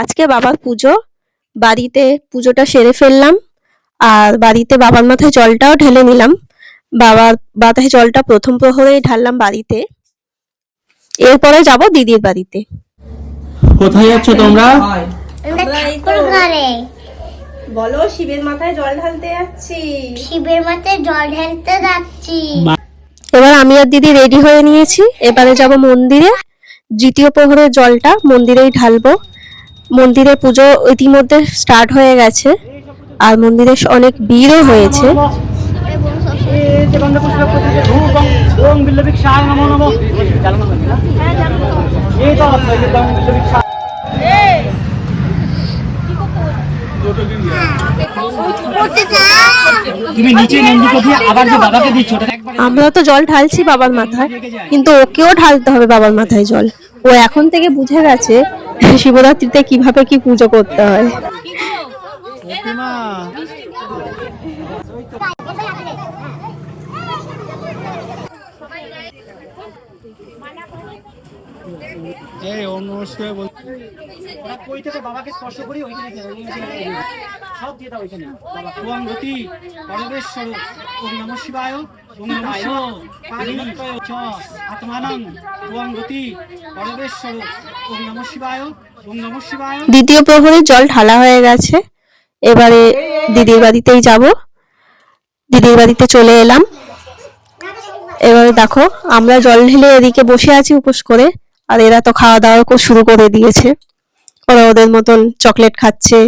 আজকে বাবার পুজো, বাড়িতে পুজোটা সেরে ফেললাম আর বাড়িতে বাবার মাথায় জলটাও ঢেলে নিলাম। বাবার মাথায় জলটা প্রথম প্রহরেই ঢাললাম বাড়িতে, এরপরে যাব দিদির বাড়িতে। কোথায় যাচ্ছ তোমরা? বলো, শিবের মাথায় জল ঢালতে যাচ্ছি। শিবের মাথায় জল ঢালতে যাচ্ছি। এবার আমি আর দিদি রেডি হয়ে নিয়েছি, এবারে যাব মন্দিরে। দ্বিতীয় প্রহরের জলটা মন্দিরেই ঢালবো। মন্দিরে পুজো ইতিমধ্যে স্টার্ট হয়ে গেছে আর মন্দিরে অনেক ভিড়ও হয়েছে। আমরা তো জল ঢালছি বাবার মাথায়, কিন্তু ওকেও ঢালতে হবে বাবার মাথায় জল। ও এখন থেকে বুঝে গেছে শিবরাত্রিতে কিভাবে কি পুজো করতে হয়। বাবাকে স্পর্শ করি ওইখানে সব দিয়ে দাও ওইখানে। ওম গতি পরমেশ্বর ওম নমঃ শিবায় ওম নমঃ আত্মানং ওম গতি পরমেশ্বর ওম নমঃ শিবায় ওম নমঃ শিবায়। দ্বিতীয় প্রহরে জল ঢালা হয়ে গেছে, এবারে দিদির বাড়িতেই যাব। দিদির বাড়িতে চলে এলাম। এবারে দেখো, আমরা জল ঢেলে এদিকে বসে আছি উপোস করে, আর এরা তো খাওয়া দাওয়া শুরু করে দিয়েছে। ওরা ওদের মতন চকলেট খাচ্ছে,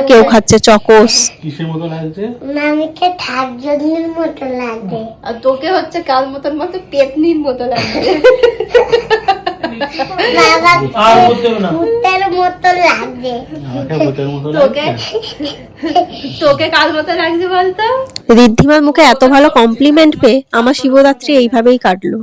কেউ খাচ্ছে চকোস। কিসের মতো লাগছে? মামিকে ঠাকুরের মতো লাগে, আর তোকে হচ্ছে কাল মতন মতো পেতনির মতো লাগছে। বাবাকে ভূতের মতো লাগে। তোকে কাল মতো লাগছে বলতো। ঋদ্ধিমার মুখে এত ভালো কমপ্লিমেন্ট পেয়ে আমার শিবরাত্রি এইভাবেই কাটলো।